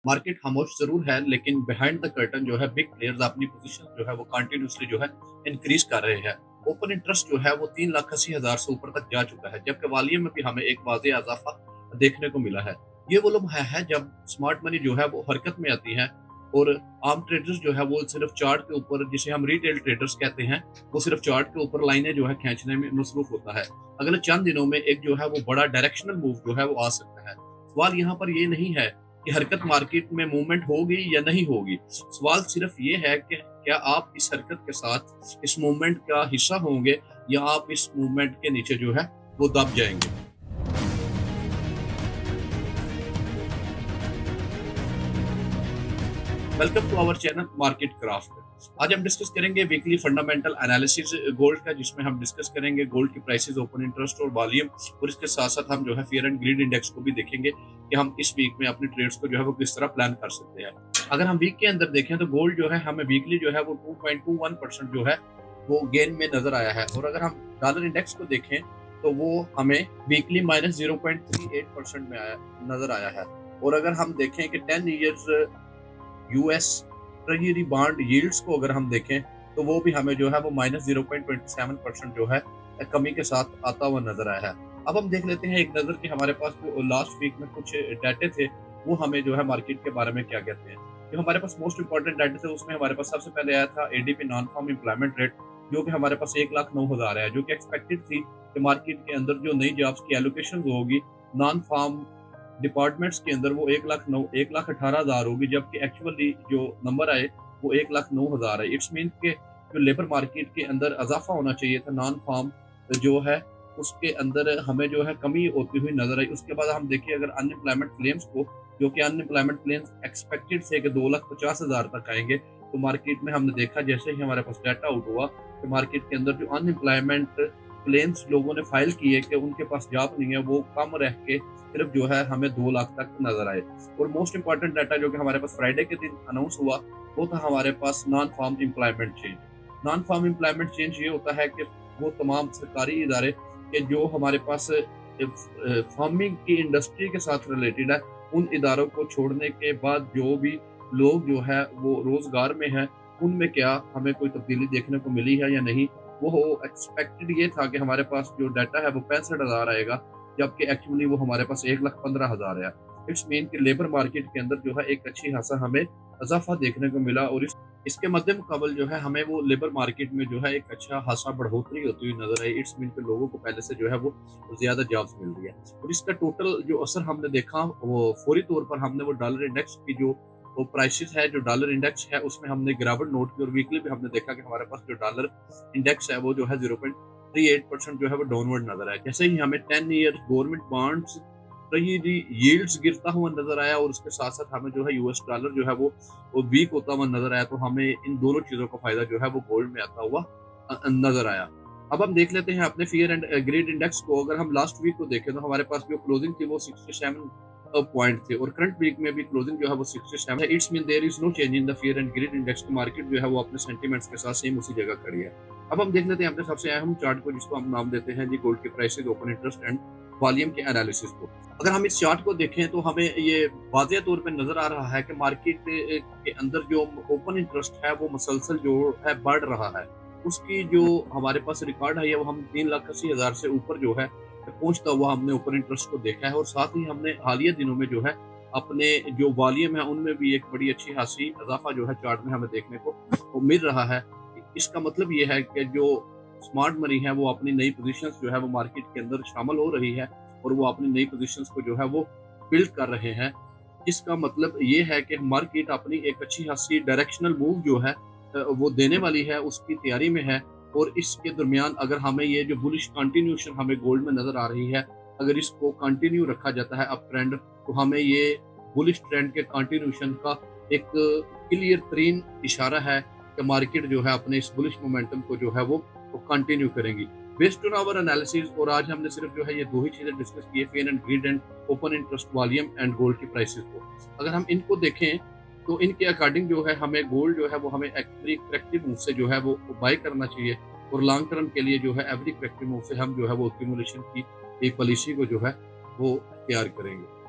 Market खामोश ज़रूर है, लेकिन बिहाइंड द कर्टन जो है बिग प्लेयर्स अपनी पोज़ीशन जो है वो कंटिन्यूअसली जो है इंक्रीज़ कर रहे हैं। ओपन इंटरेस्ट जो है वो 3,80,000 से ऊपर तक जा चुका है, जबकि वॉल्यूम में भी हमें एक वाज़ेह इज़ाफ़ा देखने को मिला है। ये वो लम्हा है जब स्मार्ट मनी जो है वो हरकत में आती है और आम ट्रेडर्स जो है वो सिर्फ़ चार्ट के ऊपर, जिसे हम रिटेल ट्रेडर्स कहते हैं, वो सिर्फ़ चार्ट के ऊपर लाइनें जो है खींचने में मसरूफ़ होता है। अगले चंद दिनों में एक जो है वो बड़ा डायरेक्शनल मूव जो है वो आ सकता है। सवाल यहाँ पर ये नहीं है कि हरकत मार्केट में मूवमेंट होगी या नहीं होगी। सवाल सिर्फ ये है कि क्या आप इस हरकत के साथ इस मूवमेंट का हिस्सा होंगे या आप इस मूवमेंट के नीचे जो है वो दब जाएँगे। Welcome to our channel Market Craft. आज हम डिस्कस करेंगे वीकली फंडामेंटल एनालिसिस गोल्ड का, जिसमें हम डिस्कस करेंगे गोल्ड की प्राइसेस, ओपन इंटरेस्ट और वॉल्यूम, और इसके साथ-साथ हम जो है फियर एंड ग्रीड इंडेक्स को भी देखेंगे कि हम इस वीक में अपने ट्रेड्स को जो है वो किस तरह प्लान कर सकते हैं। अगर हम वीक के अंदर देखें तो गोल्ड जो है हमें वीकली जो है वो 2.21% जो है वो गेन में नज़र आया है, और अगर हम डॉलर इंडेक्स को देखें तो वो हमें वीकली -0.38% में आया नज़र आया है। और अगर हम देखें कि 10 years US treasury bond yields को अगर हम देखें तो वो भी हमें जो है वो -0.27% जो है कमी के साथ आता हुआ नजर आया है। अब हम देख लेते हैं एक नज़र कि हमारे पास जो लास्ट वीक में कुछ डाटे थे वो हमें जो है मार्केट के बारे में क्या कहते हैं। जो हमारे पास मोस्ट इंपॉर्टेंट डाटे थे उसमें हमारे पास सबसे पहले आया था ADP non farm employment rate, जो कि हमारे पास 1,09,000 है, जो कि एक्सपेक्टेड थी कि मार्केट के अंदर जो नई जॉब्स की एलोकेशन होगी नॉन फार्म डिपार्टमेंट्स के अंदर वो 1,18,000 होगी, जबकि एक्चुअली जो नंबर आए वो 1,09,000 है। इट्स मीन के जो लेबर मार्केट के अंदर इज़ाफ़ा होना चाहिए था नॉन फार्म जो है उसके अंदर हमें जो है कमी होती हुई नज़र आई। उसके बाद हम देखिए अगर अनएम्प्लॉयमेंट क्लेम्स को, जो कि अनएम्प्लॉयमेंट क्लेम्स एक्सपेक्टेड थे कि 2,50,000 तक आएँगे, तो मार्केट में हमने देखा जैसे ही हमारे पास डाटा आउट हुआ कि मार्केट के अंदर जो अनएम्प्लॉयमेंट क्लेम्स लोगों ने फाइल किए कि उनके पास जॉब नहीं है, वो कम रह के सिर्फ जो है हमें 2 लाख तक नज़र आए। और मोस्ट इम्पोर्टेंट डाटा जो कि हमारे पास फ्राइडे के दिन अनाउंस हुआ, वो था हमारे पास non farm employment change. Non farm employment change ये होता है कि वो तमाम सरकारी इदारे के जो हमारे पास फार्मिंग की इंडस्ट्री के साथ रिलेटेड है, उन इदारों को छोड़ने के बाद जो भी लोग जो है वो रोज़गार में हैं, उनमें क्या हमें कोई तब्दीली देखने को मिली है या नहीं। वो एक्सपेक्टेड ये था कि हमारे पास जो डाटा है वो 65,000 आएगा, जबकि एक्चुअली वो हमारे पास 1,15,000 है। इट्स मीन कि लेबर मार्केट के अंदर जो है एक अच्छी खासा हमें इज़ाफ़ा देखने को मिला, और इसके मद्देमुकाबल जो है हमें वो लेबर मार्केट में जो है एक अच्छा खासा बढ़ोतरी होती हुई नज़र आई। इट्स मीन कि लोगों को पहले से जो है वो ज़्यादा जॉब्स मिल रही है, और इसका टोटल जो असर हमने देखा वो फौरी तौर पर हमने वो डॉलर इंडेक्स की जो वो प्राइसेस है, जो डॉलर इंडेक्स है उसमें हमने गिरावट नोट की, और वीकली भी हमने देखा कि हमारे पास जो डॉलर इंडेक्स है वो जो है 0.38% जो है वो डाउनवर्ड नज़र आया। जैसे ही हमें 10 year government bonds treasury yields गिरता हुआ नज़र आया, और उसके साथ-साथ हमें जो है यूएस डॉलर जो है वो वीक होता हुआ नज़र आया, तो हमें इन दोनों चीज़ों का फ़ायदा जो है वो गोल्ड में आता हुआ नज़र आया। अब हम देख लेते हैं अपने फियर एंड ग्रीड इंडेक्स को। अगर हम लास्ट वीक को देखें तो हमारे पास जो क्लोजिंग थी वो 67 पॉइंट थे, और करंट वीक में भी क्लोजिंग जो है वो 67 है। It's mean there is no change in the fear and greed index की मार्केट जो है वो अपने सेंटीमेंट्स के साथ सेम उसी जगह खड़ी है। अब हम देख लेते हैं अपने सबसे अहम चार्ट को, जिसको हम नाम देते हैं जी गोल्ड के prices, open interest and volume के एनालिसिस को। अगर हम इस चार्ट को देखें तो हमें ये वाज़ेह तौर पे नज़र आ रहा है कि मार्केट के अंदर जो ओपन इंटरेस्ट है वो मुसलसल जो है बढ़ रहा है। उसकी जो हमारे पास रिकॉर्ड है वो हम 3,80,000 से ऊपर जो है पहुँचता हुआ हमने ओपन इंटरेस्ट को देखा है, और साथ ही हमने हालिया दिनों में जो है अपने जो वॉल्यूम है उनमें भी एक बड़ी अच्छी खासी इज़ाफ़ा जो है चार्ट में हमें देखने को मिल रहा है। इसका मतलब ये है कि जो स्मार्ट मनी है वो अपनी नई पोज़ीशंस जो है वो मार्केट के अंदर शामिल हो रही है, और वो अपनी नई पोज़ीशंस को जो है वो बिल्ड कर रहे हैं। जिसका मतलब ये है कि मार्केट अपनी एक अच्छी खासी डायरेक्शनल मूव जो है वो देने वाली है, उसकी तैयारी में है। और इसके दरमियान अगर हमें ये जो बुलिश कंटिन्यूएशन हमें गोल्ड में नज़र आ रही है, अगर इसको कंटिन्यू रखा जाता है अप ट्रेंड, तो हमें ये बुलिश ट्रेंड के कंटिन्यूएशन का एक क्लियर तरीन इशारा है कि मार्केट जो है अपने इस बुलिश मोमेंटम को जो है वो कंटिन्यू करेंगी। बेस्ड ऑन आवर एनालिसिस, और आज हमने सिर्फ जो है ये 2 ही चीज़ें डिस्कस की है, fair and greed and open interest volume and gold की प्राइसेस को। अगर हम इनको देखें तो इनके अकॉर्डिंग जो है हमें गोल्ड जो है वो हमें एवरी करेक्टिव मूव से जो है वो बाय करना चाहिए, और लॉन्ग टर्म के लिए जो है एवरी करेक्टिव मूव से हम जो है वो एक्यूमुलेशन की एक पॉलिसी को जो है वो तैयार करेंगे।